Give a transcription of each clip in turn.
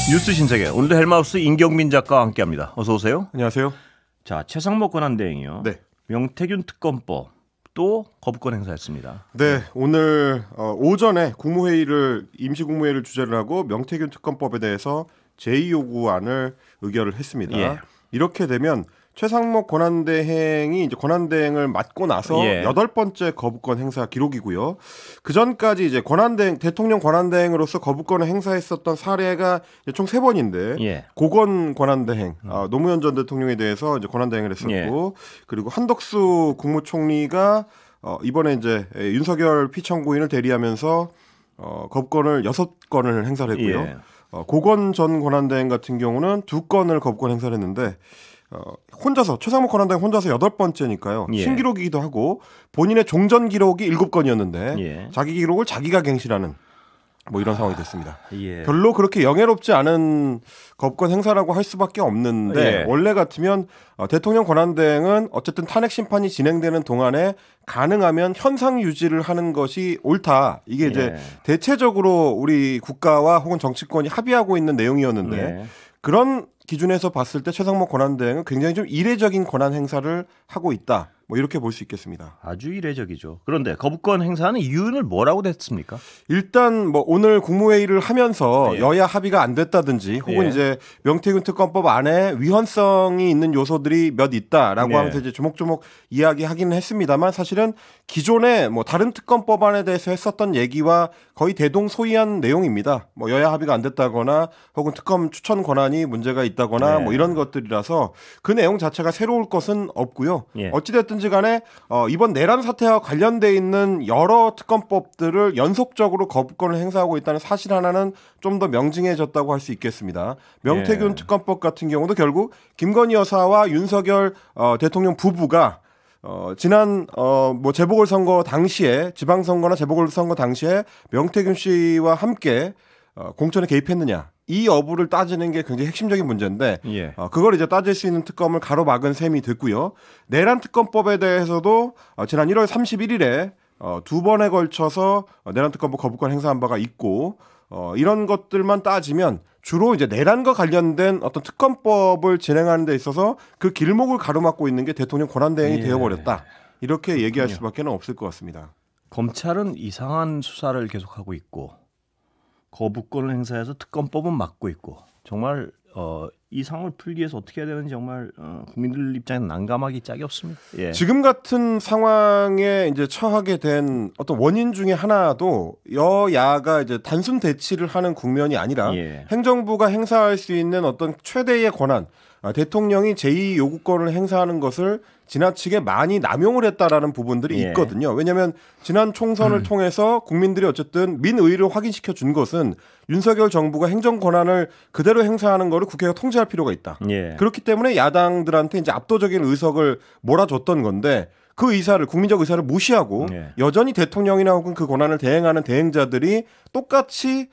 뉴스 신세계 오늘도 헬마우스 임경민 작가와 함께합니다. 어서 오세요. 안녕하세요. 자, 최상목 권한대행이요. 네. 명태균 특검법 또 거부권 행사했습니다. 네, 오늘 오전에 임시국무회의를 주재를 하고 명태균 특검법에 대해서 제2요구안을 의결을 했습니다. 예. 이렇게 되면 최상목 권한대행이 이제 권한대행을 맡고 나서 8번째 거부권 행사 기록이고요. 그 전까지 이제 대통령 권한대행으로서 거부권을 행사했었던 사례가 총 3번인데 고건 권한대행, 노무현 전 대통령에 대해서 이제 권한대행을 했었고, 그리고 한덕수 국무총리가 이번에 이제 윤석열 피청구인을 대리하면서 거부권을 6건을 행사를 했고요. 고건 전 권한대행 같은 경우는 2건을 거부권 행사를 했는데 혼자서 최상목 권한대행 혼자서 8번째니까요. 신기록이기도 하고 본인의 종전 기록이 7건이었는데 자기 기록을 자기가 갱신하는 뭐 이런 상황이 됐습니다. 별로 그렇게 영예롭지 않은 거부권 행사라고 할 수밖에 없는데 원래 같으면 대통령 권한대행은 어쨌든 탄핵 심판이 진행되는 동안에 가능하면 현상 유지를 하는 것이 옳다. 이게 이제 대체적으로 우리 국가와 혹은 정치권이 합의하고 있는 내용이었는데 그런 기준에서 봤을 때 최상목 권한대행은 굉장히 좀 이례적인 권한 행사를 하고 있다. 뭐 이렇게 볼 수 있겠습니다. 아주 이례적이죠. 그런데 거부권 행사하는 이유는 뭐라고 됐습니까? 일단 뭐 오늘 국무회의를 하면서 여야 합의가 안 됐다든지 혹은 이제 명태균 특검법 안에 위헌성이 있는 요소들이 몇 있다라고 하면서 이제 조목조목 이야기하기는 했습니다만 사실은 기존에 뭐 다른 특검법안에 대해서 했었던 얘기와 거의 대동소이한 내용입니다. 뭐 여야 합의가 안 됐다거나 혹은 특검 추천 권한이 문제가 있다거나 뭐 이런 것들이라서 그 내용 자체가 새로울 것은 없고요. 어찌됐든 간에 이번 내란 사태와 관련돼 있는 여러 특검법들을 연속적으로 거부권을 행사하고 있다는 사실 하나는 좀 더 명징해졌다고 할 수 있겠습니다. 명태균 특검법 같은 경우도 결국 김건희 여사와 윤석열 대통령 부부가 지난 뭐 재보궐선거 당시에 지방선거나 재보궐선거 당시에 명태균 씨와 함께 공천에 개입했느냐 이 여부를 따지는 게 굉장히 핵심적인 문제인데 그걸 이제 따질 수 있는 특검을 가로막은 셈이 됐고요. 내란 특검법에 대해서도 지난 1월 31일에 2번에 걸쳐서 내란 특검법 거부권 행사한 바가 있고 이런 것들만 따지면 주로 이제 내란과 관련된 어떤 특검법을 진행하는 데 있어서 그 길목을 가로막고 있는 게 대통령 권한대행이 되어버렸다. 이렇게 얘기할 수밖에 없을 것 같습니다. 검찰은 이상한 수사를 계속하고 있고 거부권을 행사해서 특검법은 막고 있고 정말 이 상황을 풀기 위해서 어떻게 해야 되는지 정말 국민들 입장에는 난감하기 짝이 없습니다. 지금 같은 상황에 이제 처하게 된 어떤 원인 중에 하나도 여야가 이제 단순 대치를 하는 국면이 아니라 행정부가 행사할 수 있는 어떤 최대의 권한, 대통령이 제2요구권을 행사하는 것을 지나치게 많이 남용을 했다라는 부분들이 있거든요. 왜냐하면 지난 총선을 통해서 국민들이 어쨌든 민의를 확인시켜 준 것은 윤석열 정부가 행정 권한을 그대로 행사하는 것을 국회가 통제할 필요가 있다. 그렇기 때문에 야당들한테 이제 압도적인 의석을 몰아줬던 건데 그 의사를 국민적 의사를 무시하고 여전히 대통령이나 혹은 그 권한을 대행하는 대행자들이 똑같이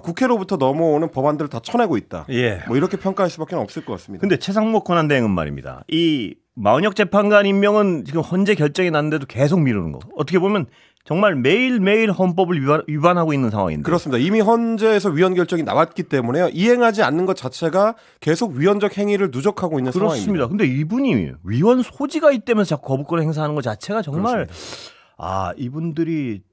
국회로부터 넘어오는 법안들을 다 쳐내고 있다. 뭐 이렇게 평가할 수밖에 없을 것 같습니다. 근데 최상목 권한대행은 말입니다. 이 마은혁 재판관 임명은 지금 헌재 결정이 났는데도 계속 미루는 거. 어떻게 보면 정말 매일매일 헌법을 위반하고 있는 상황인데. 그렇습니다. 이미 헌재에서 위헌 결정이 나왔기 때문에요. 이행하지 않는 것 자체가 계속 위헌적 행위를 누적하고 있는 상황입니다. 근데 이분이 위헌 소지가 있다면서 자꾸 거부권 행사하는 것 자체가 정말 이분들이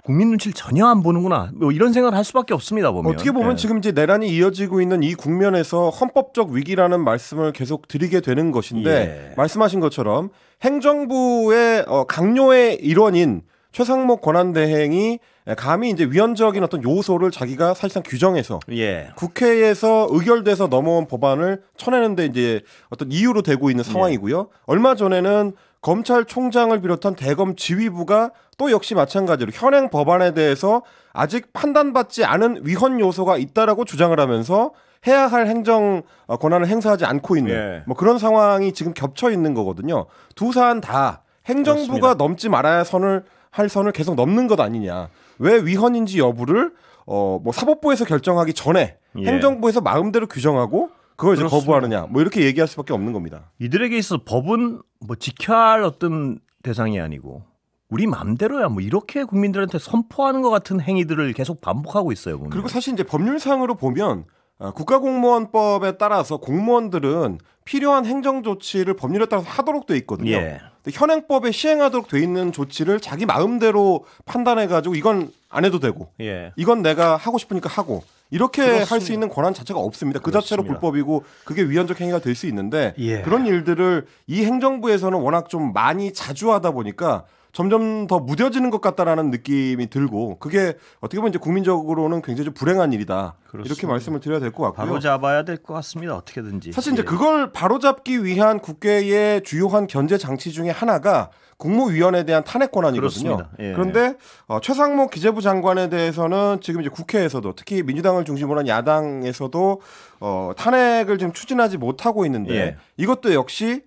국민 눈치를 전혀 안 보는구나. 뭐 이런 생각을 할 수밖에 없습니다. 보면. 어떻게 보면 지금 이제 내란이 이어지고 있는 이 국면에서 헌법적 위기라는 말씀을 계속 드리게 되는 것인데 말씀하신 것처럼 행정부의 강요의 일원인 최상목 권한대행이 감히 이제 위헌적인 어떤 요소를 자기가 사실상 규정해서 국회에서 의결돼서 넘어온 법안을 쳐내는데 이제 어떤 이유로 되고 있는 상황이고요. 얼마 전에는 검찰총장을 비롯한 대검 지휘부가 또 역시 마찬가지로 현행 법안에 대해서 아직 판단받지 않은 위헌 요소가 있다라고 주장을 하면서 해야 할 행정 권한을 행사하지 않고 있는 뭐 그런 상황이 지금 겹쳐 있는 거거든요. 두 사안 다 행정부가 그렇습니다. 넘지 말아야 할 선을 계속 넘는 것 아니냐. 왜 위헌인지 여부를 뭐 사법부에서 결정하기 전에 행정부에서 마음대로 규정하고 그걸 이제 거부하느냐. 뭐 이렇게 얘기할 수밖에 없는 겁니다. 이들에게 있어서 법은 뭐 지켜야 할 어떤 대상이 아니고 우리 마음대로야 뭐 이렇게 국민들한테 선포하는 것 같은 행위들을 계속 반복하고 있어요. 보면. 그리고 사실 이제 법률상으로 보면 국가공무원법에 따라서 공무원들은 필요한 행정조치를 법률에 따라서 하도록 돼 있거든요. 예. 현행법에 시행하도록 돼 있는 조치를 자기 마음대로 판단해가지고 이건 안 해도 되고 예. 이건 내가 하고 싶으니까 하고 이렇게 할 수 있는 권한 자체가 없습니다. 그 자체로 그렇습니다. 불법이고 그게 위헌적 행위가 될 수 있는데 예. 그런 일들을 이 행정부에서는 워낙 좀 많이 자주 하다 보니까 점점 더 무뎌지는 것 같다라는 느낌이 들고 그게 어떻게 보면 이제 국민적으로는 굉장히 좀 불행한 일이다. 그렇습니다. 이렇게 말씀을 드려야 될 것 같고요. 바로 잡아야 될 것 같습니다. 어떻게든지. 사실 이제 그걸 바로잡기 위한 국회의 주요한 견제 장치 중에 하나가 국무위원에 대한 탄핵 권한이거든요. 예. 그런데 최상목 기재부 장관에 대해서는 지금 이제 국회에서도 특히 민주당을 중심으로 한 야당에서도 탄핵을 지금 추진하지 못하고 있는데 예. 이것도 역시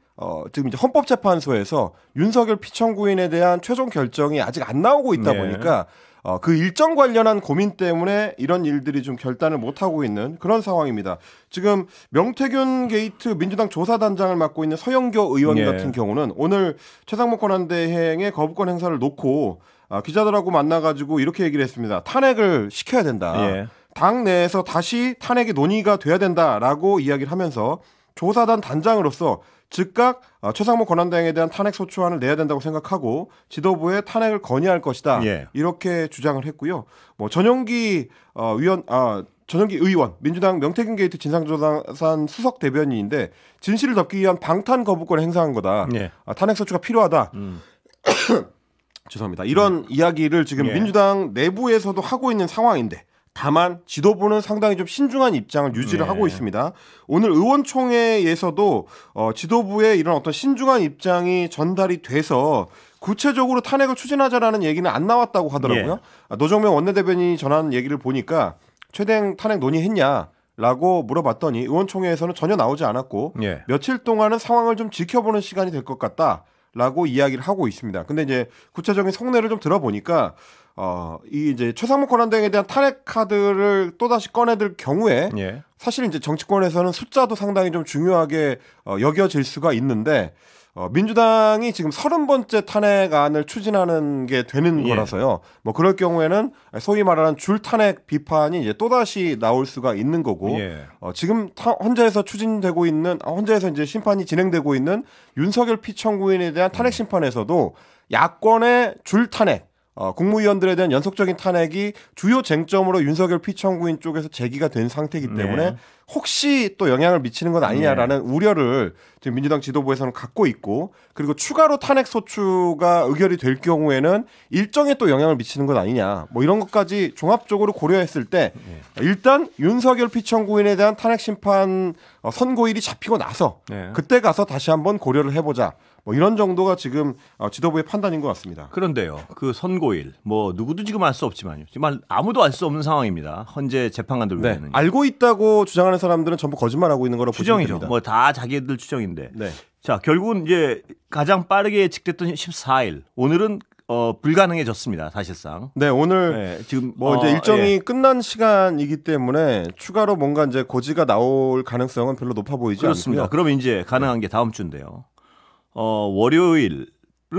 지금 이제 헌법재판소에서 윤석열 피청구인에 대한 최종 결정이 아직 안 나오고 있다 네. 보니까 그 일정 관련한 고민 때문에 이런 일들이 좀 결단을 못 하고 있는 그런 상황입니다. 지금 명태균 게이트 민주당 조사단장을 맡고 있는 서영교 의원 예. 같은 경우는 오늘 최상목 권한대행의 거부권 행사를 놓고 기자들하고 만나가지고 이렇게 얘기를 했습니다. 탄핵을 시켜야 된다. 예. 당 내에서 다시 탄핵이 논의가 돼야 된다라고 이야기를 하면서 조사단 단장으로서 즉각 최상목 권한대행에 대한 탄핵 소추안을 내야 된다고 생각하고 지도부에 탄핵을 건의할 것이다. 예. 이렇게 주장을 했고요. 뭐 전용기 의원 민주당 명태균 게이트 진상조사단 수석 대변인인데 진실을 덮기 위한 방탄 거부권을 행사한 거다. 예. 탄핵 소추가 필요하다. 죄송합니다. 이런 이야기를 지금 예. 민주당 내부에서도 하고 있는 상황인데 다만 지도부는 상당히 좀 신중한 입장을 유지를 네. 하고 있습니다. 오늘 의원총회에서도 지도부의 이런 어떤 신중한 입장이 전달이 돼서 구체적으로 탄핵을 추진하자라는 얘기는 안 나왔다고 하더라고요. 노정명 원내대변인이 전한 얘기를 보니까 최대행 탄핵 논의했냐라고 물어봤더니 의원총회에서는 전혀 나오지 않았고 예. 며칠 동안은 상황을 좀 지켜보는 시간이 될 것 같다라고 이야기를 하고 있습니다. 근데 이제 구체적인 속내를 좀 들어보니까 이 이제 최상목 권한대행에 대한 탄핵 카드를 또다시 꺼내들 경우에 예. 사실 이제 정치권에서는 숫자도 상당히 좀 중요하게 여겨질 수가 있는데 민주당이 지금 30번째 탄핵안을 추진하는 게 되는 예. 거라서요. 뭐 그럴 경우에는 소위 말하는 줄 탄핵 비판이 이제 또다시 나올 수가 있는 거고 예. 지금 헌재에서 추진되고 있는 헌재에서 이제 심판이 진행되고 있는 윤석열 피청구인에 대한 탄핵 심판에서도 야권의 줄 탄핵 국무위원들에 대한 연속적인 탄핵이 주요 쟁점으로 윤석열 피청구인 쪽에서 제기가 된 상태이기 때문에 네. 혹시 또 영향을 미치는 건 아니냐라는 우려를 지금 민주당 지도부에서는 갖고 있고 그리고 추가로 탄핵 소추가 의결이 될 경우에는 일정에 또 영향을 미치는 건 아니냐 뭐 이런 것까지 종합적으로 고려했을 때 일단 윤석열 피청구인에 대한 탄핵 심판 선고일이 잡히고 나서 네. 그때 가서 다시 한번 고려를 해보자. 뭐 이런 정도가 지금 지도부의 판단인 것 같습니다. 그런데요, 그 선고일 뭐 누구도 지금 알 수 없지만요, 정말 아무도 알 수 없는 상황입니다. 헌재 재판관들 네. 외에는 알고 있다고 주장하는 사람들은 전부 거짓말하고 있는 거로 보시면 추정이죠. 됩니다. 뭐 다 자기들 추정인데. 네. 자, 결국은 이제 가장 빠르게 예측됐던 14일, 오늘은 불가능해졌습니다. 사실상. 네, 오늘 네, 지금 뭐 이제 일정이 끝난 시간이기 때문에 추가로 뭔가 이제 고지가 나올 가능성은 별로 높아 보이지 그렇습니다. 않고요. 그러면 이제 가능한 게 다음 주인데요. 월요일은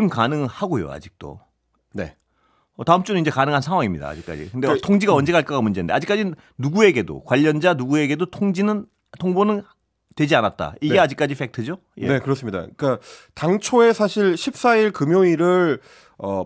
가능하고요, 아직도. 네. 다음 주는 이제 가능한 상황입니다, 아직까지. 근데 그러니까, 통지가 언제 갈까가 문제인데 아직까지는 누구에게도 관련자 누구에게도 통보는 되지 않았다. 이게 네. 아직까지 팩트죠? 예. 네, 그렇습니다. 그러니까 당초에 사실 14일 금요일을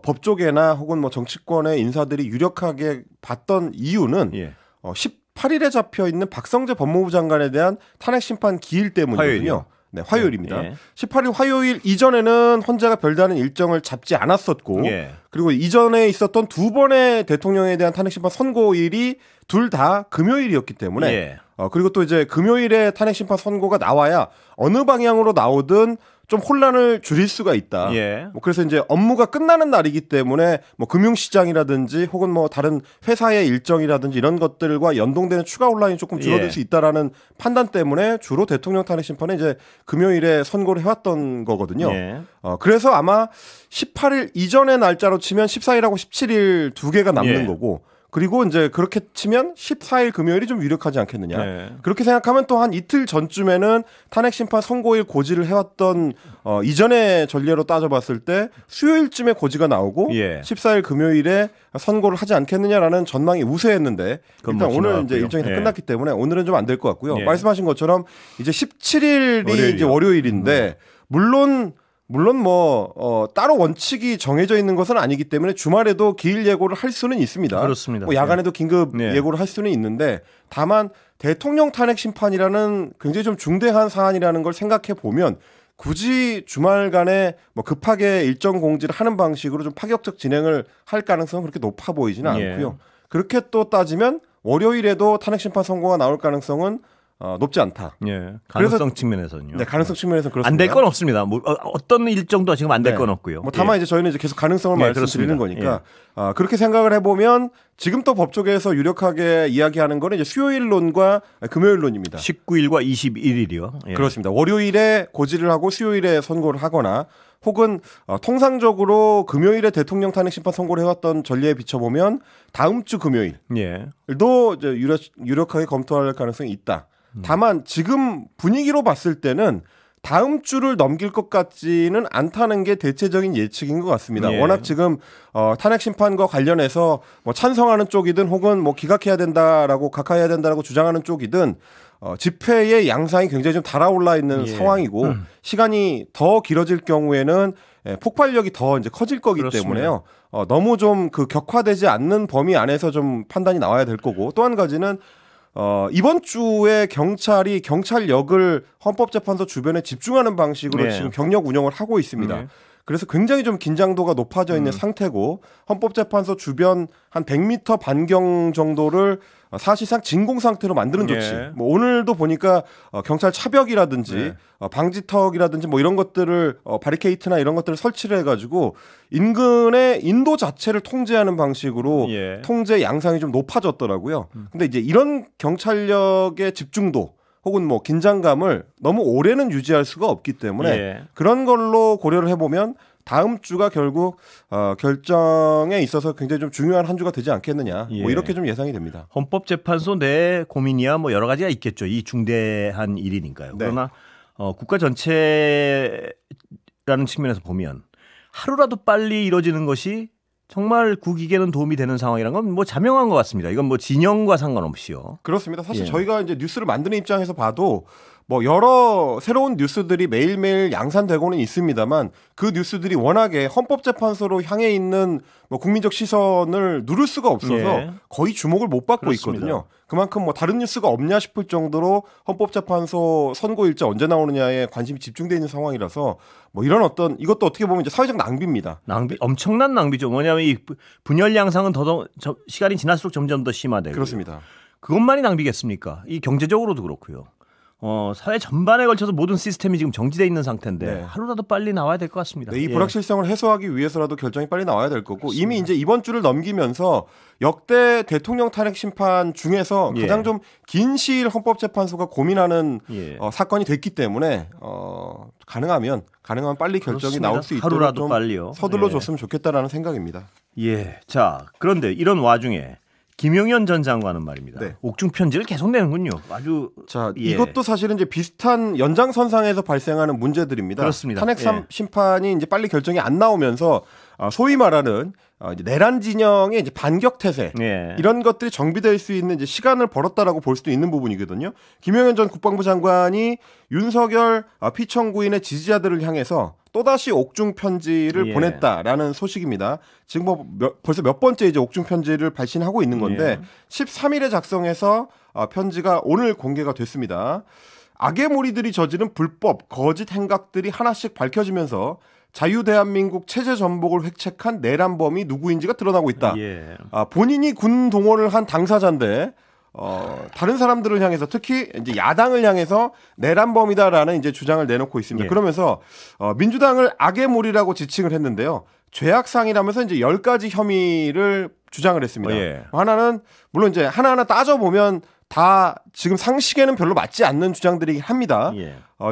법조계나 혹은 뭐 정치권의 인사들이 유력하게 봤던 이유는 예. 18일에 잡혀 있는 박성재 법무부 장관에 대한 탄핵 심판 기일 때문이거든요. 화요일이요? 네, 화요일입니다. 예. 18일 화요일 이전에는 헌재가 별다른 일정을 잡지 않았었고 예. 그리고 이전에 있었던 두 번의 대통령에 대한 탄핵 심판 선고일이 둘 다 금요일이었기 때문에 예. 그리고 또 이제 금요일에 탄핵 심판 선고가 나와야 어느 방향으로 나오든 좀 혼란을 줄일 수가 있다. 예. 뭐 그래서 이제 업무가 끝나는 날이기 때문에 뭐 금융시장이라든지 혹은 뭐 다른 회사의 일정이라든지 이런 것들과 연동되는 추가 혼란이 조금 줄어들 예. 수 있다라는 판단 때문에 주로 대통령 탄핵 심판은 이제 금요일에 선고를 해왔던 거거든요. 예. 그래서 아마 18일 이전의 날짜로 치면 14일하고 17일 두 개가 남는 예. 거고 그리고 이제 그렇게 치면 14일 금요일이 좀 유력하지 않겠느냐. 네. 그렇게 생각하면 또 한 이틀 전쯤에는 탄핵 심판 선고일 고지를 해왔던 이전의 전례로 따져봤을 때 수요일쯤에 고지가 나오고 14일 금요일에 선고를 하지 않겠느냐라는 전망이 우세했는데 일단 오늘 이제 일정이 다 끝났기 때문에 오늘은 좀 안 될 것 같고요. 말씀하신 것처럼 이제 17일이 이제 월요일인데 물론 따로 원칙이 정해져 있는 것은 아니기 때문에 주말에도 기일 예고를 할 수는 있습니다. 그렇습니다. 뭐 야간에도 긴급 예고를 할 수는 있는데 다만 대통령 탄핵 심판이라는 굉장히 좀 중대한 사안이라는 걸 생각해 보면 굳이 주말간에 뭐 급하게 일정 공지를 하는 방식으로 좀 파격적 진행을 할 가능성은 그렇게 높아 보이지는 않고요. 그렇게 또 따지면 월요일에도 탄핵 심판 선고가 나올 가능성은 높지 않다. 가능성 측면에서는요. 네, 가능성 측면에서는 그렇습니다. 안 될 건 없습니다. 뭐 어떤 일정도 지금 안 될 건 없고요. 뭐 다만 이제 저희는 이제 계속 가능성을 말씀드리는 거니까 그렇게 생각을 해보면 지금 또 법조계에서 유력하게 이야기하는 거는 이제 수요일론과 금요일론입니다. 19일과 21일이요. 그렇습니다. 월요일에 고지를 하고 수요일에 선고를 하거나 혹은 통상적으로 금요일에 대통령 탄핵 심판 선고를 해왔던 전례에 비춰보면 다음 주 금요일도 이제 유력하게 검토할 가능성이 있다. 다만 지금 분위기로 봤을 때는 다음 주를 넘길 것 같지는 않다는 게 대체적인 예측인 것 같습니다. 워낙 지금 탄핵 심판과 관련해서 뭐 찬성하는 쪽이든 혹은 뭐 기각해야 된다라고 각하해야 된다라고 주장하는 쪽이든 집회의 양상이 굉장히 좀 달아올라 있는 상황이고 시간이 더 길어질 경우에는 폭발력이 더 이제 커질 거기 때문에요. 너무 좀 그 격화되지 않는 범위 안에서 좀 판단이 나와야 될 거고 또 한 가지는 이번 주에 경찰이 경찰력을 헌법재판소 주변에 집중하는 방식으로 지금 경력 운영을 하고 있습니다. 그래서 굉장히 좀 긴장도가 높아져 있는 상태고 헌법재판소 주변 한 100m 반경 정도를 사실상 진공 상태로 만드는 조치. 뭐 오늘도 보니까 경찰 차벽이라든지 방지턱이라든지 뭐 이런 것들을 바리케이트나 이런 것들을 설치를 해가지고 인근의 인도 자체를 통제하는 방식으로 통제 양상이 좀 높아졌더라고요. 근데 이제 이런 경찰력의 집중도 혹은 뭐 긴장감을 너무 오래는 유지할 수가 없기 때문에 그런 걸로 고려를 해보면 다음 주가 결국 결정에 있어서 굉장히 좀 중요한 한 주가 되지 않겠느냐 뭐 이렇게 좀 예상이 됩니다. 헌법재판소 내 고민이야 뭐 여러 가지가 있겠죠. 이 중대한 일이니까요. 그러나 국가 전체라는 측면에서 보면 하루라도 빨리 이루어지는 것이 정말 국익에는 도움이 되는 상황이란 건 뭐 자명한 것 같습니다. 이건 뭐 진영과 상관없이요. 그렇습니다. 사실 저희가 이제 뉴스를 만드는 입장에서 봐도 뭐 여러 새로운 뉴스들이 매일매일 양산되고는 있습니다만 그 뉴스들이 워낙에 헌법재판소로 향해 있는 뭐 국민적 시선을 누를 수가 없어서 거의 주목을 못 받고 있거든요. 그만큼 뭐 다른 뉴스가 없냐 싶을 정도로 헌법재판소 선고 일자 언제 나오느냐에 관심이 집중되어 있는 상황이라서 뭐 이런 어떤 이것도 어떻게 보면 이제 사회적 낭비입니다. 엄청난 낭비죠. 뭐냐면 이 분열 양상은 더 시간이 지날수록 점점 더 심화되고. 그렇습니다. 그것만이 낭비겠습니까? 이 경제적으로도 그렇고요. 사회 전반에 걸쳐서 모든 시스템이 지금 정지되어 있는 상태인데 하루라도 빨리 나와야 될 것 같습니다. 이 불확실성을 해소하기 위해서라도 결정이 빨리 나와야 될 거고 그렇습니다. 이미 이제 이번 주를 넘기면서 역대 대통령 탄핵 심판 중에서 가장 좀 긴 시일 헌법재판소가 고민하는 사건이 됐기 때문에 가능하면 빨리 결정이 나올 수 있도록 하루라도 좀 빨리요. 서둘러 줬으면 좋겠다라는 생각입니다. 자, 그런데 이런 와중에 김용현 전 장관은 말입니다. 옥중 편지를 계속 내는군요. 아주 이것도 사실은 이제 비슷한 연장선상에서 발생하는 문제들입니다. 그렇습니다. 탄핵 심판이 이제 빨리 결정이 안 나오면서 소위 말하는 이제 내란 진영의 이제 반격 태세 이런 것들이 정비될 수 있는 이제 시간을 벌었다라고 볼 수도 있는 부분이거든요. 김용현 전 국방부 장관이 윤석열 피청구인의 지지자들을 향해서 또다시 옥중 편지를 보냈다라는 소식입니다. 지금 뭐 벌써 몇 번째 이제 옥중 편지를 발신하고 있는 건데 13일에 작성해서 편지가 오늘 공개가 됐습니다. 악의 무리들이 저지른 불법 거짓 행각들이 하나씩 밝혀지면서 자유대한민국 체제 전복을 획책한 내란범이 누구인지가 드러나고 있다. 본인이 군 동원을 한 당사자인데 다른 사람들을 향해서 특히 이제 야당을 향해서 내란범이다라는 이제 주장을 내놓고 있습니다. 그러면서 민주당을 악의 무리라고 지칭을 했는데요. 죄악상이라면서 이제 10가지 혐의를 주장을 했습니다. 하나는 물론 이제 하나하나 따져보면 다 지금 상식에는 별로 맞지 않는 주장들이긴 합니다.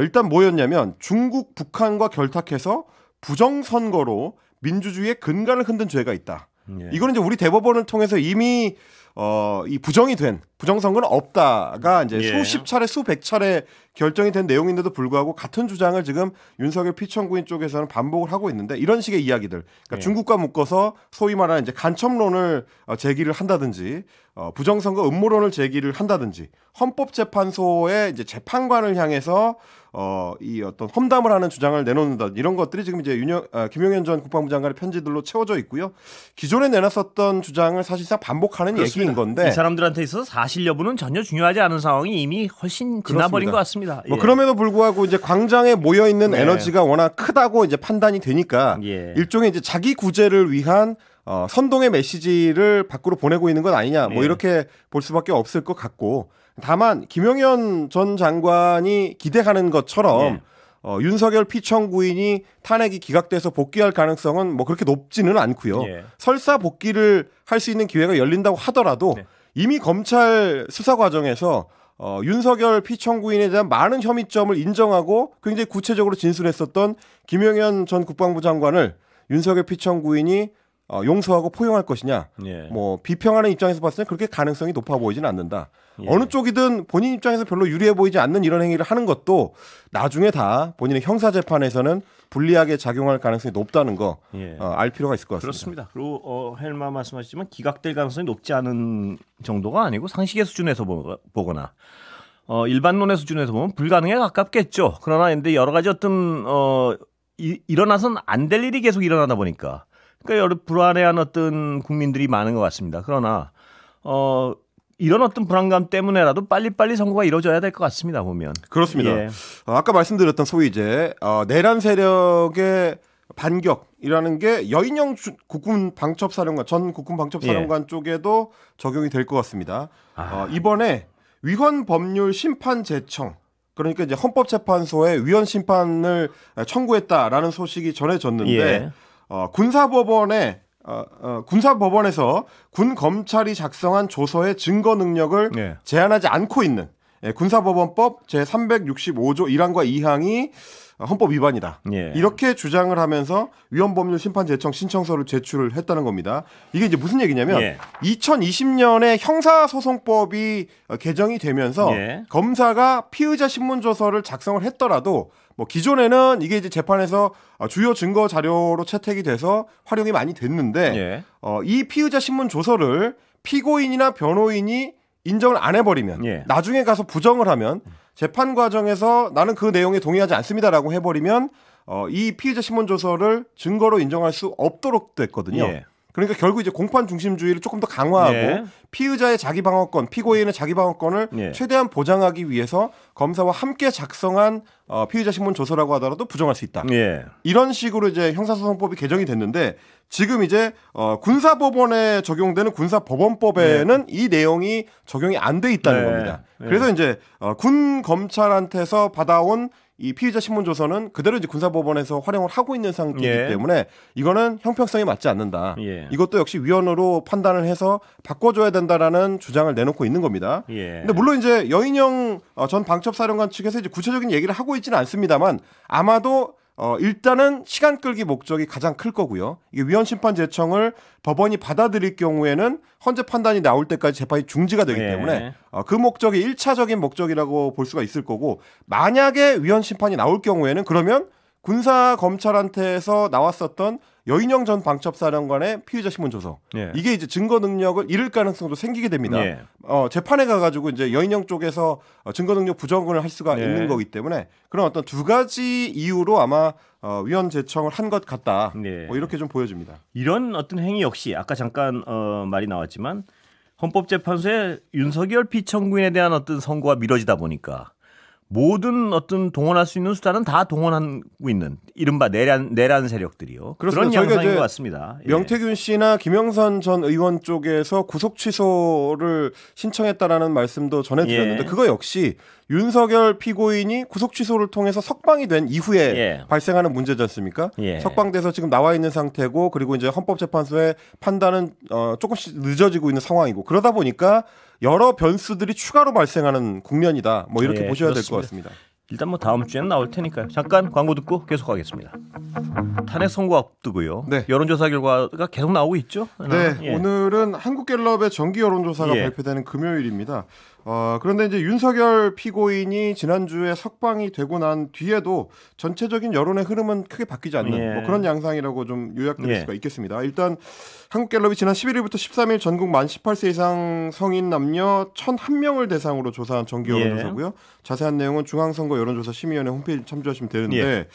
일단 뭐였냐면 중국, 북한과 결탁해서 부정선거로 민주주의의 근간을 흔든 죄가 있다. 예. 이거는 이제 우리 대법원을 통해서 이미 이 부정이 된 부정선거는 없다가 이제 예. 수십 차례 수백 차례 결정이 된 내용인데도 불구하고 같은 주장을 지금 윤석열 피청구인 쪽에서는 반복을 하고 있는데 이런 식의 이야기들, 그러니까 예. 중국과 묶어서 소위 말하는 이제 간첩론을 제기를 한다든지 부정선거 음모론을 제기를 한다든지 헌법재판소의 이제 재판관을 향해서 이 어떤 험담을 하는 주장을 내놓는다 이런 것들이 지금 이제 김용현 전 국방부 장관의 편지들로 채워져 있고요. 기존에 내놨었던 주장을 사실상 반복하는 그렇습니다. 얘기인 건데 이 사람들한테 있어서 사실 여부는 전혀 중요하지 않은 상황이 이미 훨씬 지나버린 것 같습니다. 뭐 예. 그럼에도 불구하고 이제 광장에 모여 있는 네. 에너지가 워낙 크다고 이제 판단이 되니까 예. 일종의 이제 자기 구제를 위한 선동의 메시지를 밖으로 보내고 있는 것 아니냐 뭐 예. 이렇게 볼 수밖에 없을 것 같고 다만 김용현 전 장관이 기대하는 것처럼 윤석열 피청구인이 탄핵이 기각돼서 복귀할 가능성은 뭐 그렇게 높지는 않고요. 예. 설사 복귀를 할 수 있는 기회가 열린다고 하더라도 네. 이미 검찰 수사 과정에서 윤석열 피청구인에 대한 많은 혐의점을 인정하고 굉장히 구체적으로 진술했었던 김용현 전 국방부 장관을 윤석열 피청구인이 용서하고 포용할 것이냐. 예. 뭐 비평하는 입장에서 봤을 때 그렇게 가능성이 높아 보이지는 않는다. 예. 어느 쪽이든 본인 입장에서 별로 유리해 보이지 않는 이런 행위를 하는 것도 나중에 다 본인의 형사재판에서는 불리하게 작용할 가능성이 높다는 거 예. 알 필요가 있을 것 같습니다. 그렇습니다. 그리고 헬마 말씀하셨지만 기각될 가능성이 높지 않은 정도가 아니고 상식의 수준에서 보거나 일반론의 수준에서 보면 불가능에 가깝겠죠. 그러나 근데 여러 가지 어떤 일어나선 안 될 일이 계속 일어나다 보니까 그러니까 여러 불안해한 어떤 국민들이 많은 것 같습니다. 그러나 이런 어떤 불안감 때문에라도 빨리빨리 선거가 이루어져야 될 것 같습니다. 보면 그렇습니다. 예. 아까 말씀드렸던 소위 이제 내란 세력의 반격이라는 게 여인영 국군 방첩사령관 전 국군 방첩사령관 쪽에도 적용이 될 것 같습니다. 이번에 위헌 법률 심판 제청 그러니까 이제 헌법재판소에 위헌 심판을 청구했다라는 소식이 전해졌는데 예. 군사법원에서 군 검찰이 작성한 조서의 증거 능력을 예. 제한하지 않고 있는 군사법원법 제365조 1항과 2항이 헌법 위반이다. 예. 이렇게 주장을 하면서 위헌법률 심판 제청 신청서를 제출을 했다는 겁니다. 이게 이제 무슨 얘기냐면 예. 2020년에 형사소송법이 개정이 되면서 예. 검사가 피의자 신문조서를 작성을 했더라도 뭐 기존에는 이게 이제 재판에서 주요 증거 자료로 채택이 돼서 활용이 많이 됐는데 예. 이 피의자 신문 조서를 피고인이나 변호인이 인정을 안 해버리면 예. 나중에 가서 부정을 하면 재판 과정에서 나는 그 내용에 동의하지 않습니다라고 해버리면 이 피의자 신문 조서를 증거로 인정할 수 없도록 됐거든요. 예. 그러니까 결국 이제 공판 중심주의를 조금 더 강화하고 예. 피의자의 자기 방어권, 피고인의 자기 방어권을 예. 최대한 보장하기 위해서 검사와 함께 작성한 피의자 신문 조서라고 하더라도 부정할 수 있다. 예. 이런 식으로 이제 형사소송법이 개정이 됐는데 지금 이제 군사법원에 적용되는 군사법원법에는 이 내용이 적용이 안 돼 있다는 네. 겁니다. 네. 그래서 이제 군 검찰한테서 받아온 이 피의자 신문 조서는 그대로 이제 군사법원에서 활용을 하고 있는 상태이기 예. 때문에 이거는 형평성에 맞지 않는다. 예. 이것도 역시 위헌으로 판단을 해서 바꿔줘야 된다라는 주장을 내놓고 있는 겁니다. 예. 근데 물론 이제 여인영 전 방첩사령관 측에서 이제 구체적인 얘기를 하고 있지는 않습니다만 아마도 일단은 시간 끌기 목적이 가장 클 거고요. 이게 위헌 심판 제청을 법원이 받아들일 경우에는 헌재 판단이 나올 때까지 재판이 중지가 되기 예. 때문에 그 목적이 1차적인 목적이라고 볼 수가 있을 거고 만약에 위헌 심판이 나올 경우에는 그러면 군사 검찰한테서 나왔었던 여인영 전 방첩사령관의 피의자 신문 조서 예. 이게 이제 증거 능력을 잃을 가능성도 생기게 됩니다. 예. 재판에 가가지고 이제 여인영 쪽에서 증거 능력 부정을 할 수가 예. 있는 거기 때문에 그런 어떤 두 가지 이유로 아마 위헌 제청을 한 것 같다. 예. 뭐 이렇게 좀 보여집니다. 이런 어떤 행위 역시 아까 잠깐 말이 나왔지만 헌법재판소에 윤석열 피청구인에 대한 어떤 선고가 미뤄지다 보니까 모든 어떤 동원할 수 있는 수단은 다 동원하고 있는 이른바 내란 세력들이요. 그렇습니다. 그런 양상인 이제 것 같습니다. 예. 명태균 씨나 김영선 전 의원 쪽에서 구속 취소를 신청했다라는 말씀도 전해드렸는데 예. 그거 역시 윤석열 피고인이 구속 취소를 통해서 석방이 된 이후에 예. 발생하는 문제지 않습니까? 예. 석방돼서 지금 나와 있는 상태고 그리고 이제 헌법재판소의 판단은 조금씩 늦어지고 있는 상황이고 그러다 보니까 여러 변수들이 추가로 발생하는 국면이다. 뭐 이렇게 예, 보셔야 될 것 그렇습니다. 같습니다. 일단 뭐 다음 주에는 나올 테니까요. 잠깐 광고 듣고 계속하겠습니다. 탄핵 선고 앞두고요. 네. 여론조사 결과가 계속 나오고 있죠. 네, 예. 오늘은 한국갤럽의 정기 여론조사가 예. 발표되는 금요일입니다. 그런데 이제 윤석열 피고인이 지난주에 석방이 되고 난 뒤에도 전체적인 여론의 흐름은 크게 바뀌지 않는 예. 뭐 그런 양상이라고 좀 요약될 예. 수가 있겠습니다. 일단 한국갤럽이 지난 11일부터 13일 전국 만 18세 이상 성인 남녀 1,001명을 대상으로 조사한 정기 여론조사고요. 예. 자세한 내용은 중앙선거 여론조사 심의위원회 홈페이지 참조하시면 되는데 예.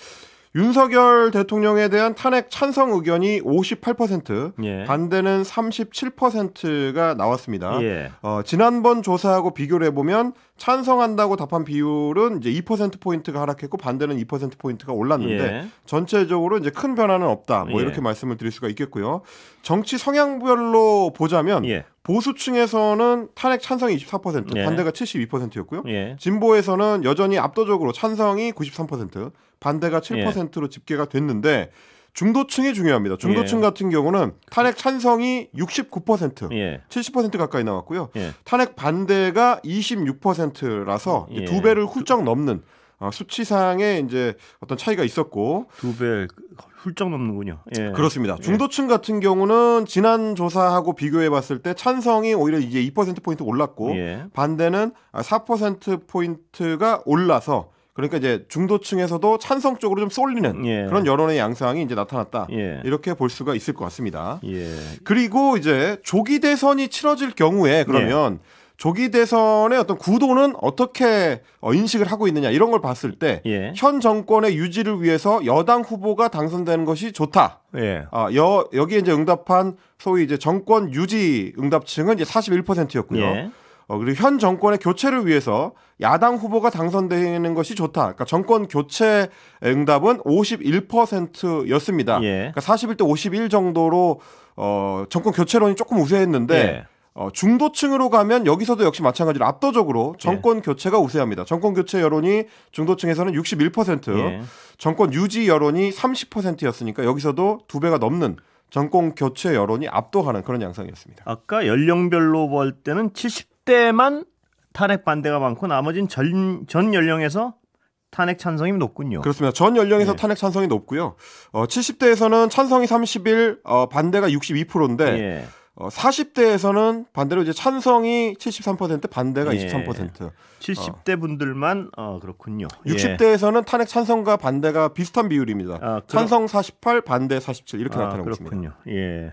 윤석열 대통령에 대한 탄핵 찬성 의견이 58%, 예. 반대는 37%가 나왔습니다. 예. 지난번 조사하고 비교를 해보면 찬성한다고 답한 비율은 이제 2%포인트가 하락했고 반대는 2%포인트가 올랐는데 예. 전체적으로 이제 큰 변화는 없다. 뭐 예. 이렇게 말씀을 드릴 수가 있겠고요. 정치 성향별로 보자면 예. 보수층에서는 탄핵 찬성이 24%, 예. 반대가 72%였고요. 예. 진보에서는 여전히 압도적으로 찬성이 93%, 반대가 7%로 집계가 됐는데 중도층이 중요합니다. 중도층 예. 같은 경우는 탄핵 찬성이 69%, 예. 70% 가까이 나왔고요. 예. 탄핵 반대가 26%라서 예. 두 배를 훌쩍 넘는 수치상의 이제 어떤 차이가 있었고 두 배 훌쩍 넘는군요. 예. 그렇습니다. 중도층 같은 경우는 지난 조사하고 비교해 봤을 때 찬성이 오히려 이제 2%포인트 올랐고 예. 반대는 4%포인트가 올라서 그러니까 이제 중도층에서도 찬성 쪽으로 좀 쏠리는 예. 그런 여론의 양상이 이제 나타났다. 예. 이렇게 볼 수가 있을 것 같습니다. 예. 그리고 이제 조기 대선이 치러질 경우에 그러면 조기 대선의 어떤 구도는 어떻게 인식을 하고 있느냐 이런 걸 봤을 때 현 예. 정권의 유지를 위해서 여당 후보가 당선되는 것이 좋다. 예. 여기에 이제 응답한 소위 이제 정권 유지 응답층은 이제 41%였고요. 예. 그리고 현 정권의 교체를 위해서 야당 후보가 당선되는 것이 좋다. 그러니까 정권 교체 응답은 51%였습니다. 예. 그러니까 41대 51 정도로 정권 교체론이 조금 우세했는데 예. 중도층으로 가면 여기서도 역시 마찬가지로 압도적으로 정권 교체가 우세합니다. 정권 교체 여론이 중도층에서는 61%, 예. 정권 유지 여론이 30%였으니까 여기서도 두 배가 넘는 정권 교체 여론이 압도하는 그런 양상이었습니다. 아까 연령별로 볼 때는 70대만 탄핵 반대가 많고 나머지는 전 연령에서 탄핵 찬성이 높군요. 그렇습니다. 전 연령에서 예. 탄핵 찬성이 높고요. 70대에서는 찬성이 31, 반대가 62%인데 예. 40대에서는 반대로 이제 찬성이 73%, 반대가 예. 23%. 70대 분들만 그렇군요. 60대에서는 탄핵 찬성과 반대가 비슷한 비율입니다. 찬성 48, 반대 47 이렇게 나타나고 있습니다. 그렇군요. 예.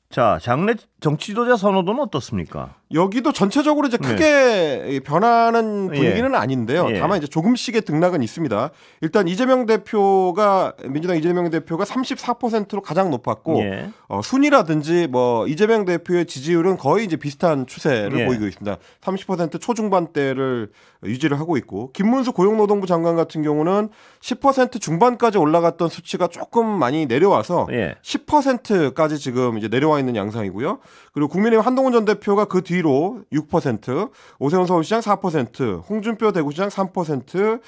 자, 장래 정치 지도자 선호도는 어떻습니까? 여기도 전체적으로 이제 크게 변하는 분위기는 아닌데요. 예. 다만 이제 조금씩의 등락은 있습니다. 일단 이재명 대표가 민주당 이재명 대표가 34%로 가장 높았고 예. 순위라든지 뭐 이재명 대표의 지지율은 거의 이제 비슷한 추세를 예. 보이고 있습니다. 30% 초중반대를 유지를 하고 있고 김문수 고용노동부 장관 같은 경우는 10% 중반까지 올라갔던 수치가 조금 많이 내려와서 예. 10%까지 지금 이제 내려와 있는 양상이고요. 그리고 국민의힘 한동훈 전 대표가 그 뒤로 6%, 오세훈 서울시장 4%, 홍준표 대구시장 3%,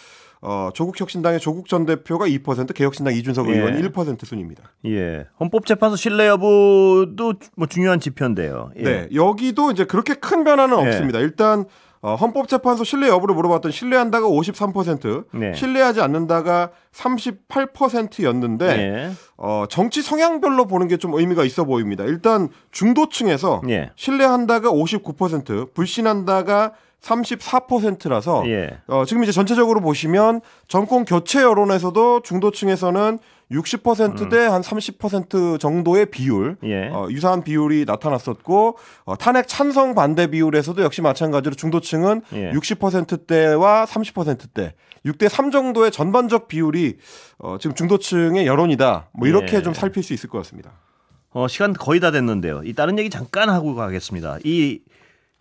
조국혁신당의 조국 전 대표가 2%, 개혁신당 이준석 의원 1% 순입니다. 예. 헌법재판소 신뢰 여부도 뭐 중요한 지표인데요. 예. 네, 여기도 이제 그렇게 큰 변화는 없습니다. 일단 헌법재판소 신뢰 여부를 물어봤더니 신뢰한다가 53%, 네. 신뢰하지 않는다가 38%였는데 예. 정치 성향별로 보는 게 좀 의미가 있어 보입니다. 일단 중도층에서 예. 신뢰한다가 59%, 불신한다가 34%라서 예. 지금 이제 전체적으로 보시면 정권 교체 여론에서도 중도층에서는 60%대 한 30% 정도의 비율, 예. 유사한 비율이 나타났었고 탄핵 찬성 반대 비율에서도 역시 마찬가지로 중도층은 예. 60%대와 30%대, 6대 3 정도의 전반적 비율이 지금 중도층의 여론이다. 뭐 이렇게 예. 좀 살필 수 있을 것 같습니다. 시간 거의 다 됐는데요. 이 다른 얘기 잠깐 하고 가겠습니다. 이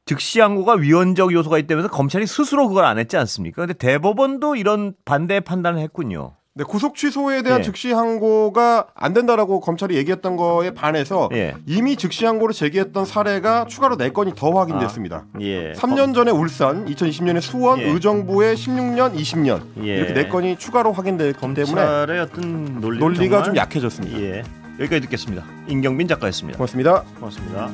즉시 항고가 위헌적 요소가 있다면서 검찰이 스스로 그걸 안 했지 않습니까? 근데 대법원도 이런 반대 판단을 했군요. 네, 구속 취소에 대한 예. 즉시 항고가 안 된다라고 검찰이 얘기했던 거에 반해서 예. 이미 즉시 항고를 제기했던 사례가 추가로 4건이 더 확인됐습니다. 예. 3년 전에 울산, 2020년에 수원, 예. 의정부에 16년, 20년 예. 이렇게 4건이 추가로 확인됐기 때문에 검찰의 어떤 논리가 정말, 좀 약해졌습니다. 예. 여기까지 듣겠습니다. 임경빈 작가였습니다. 고맙습니다. 고맙습니다.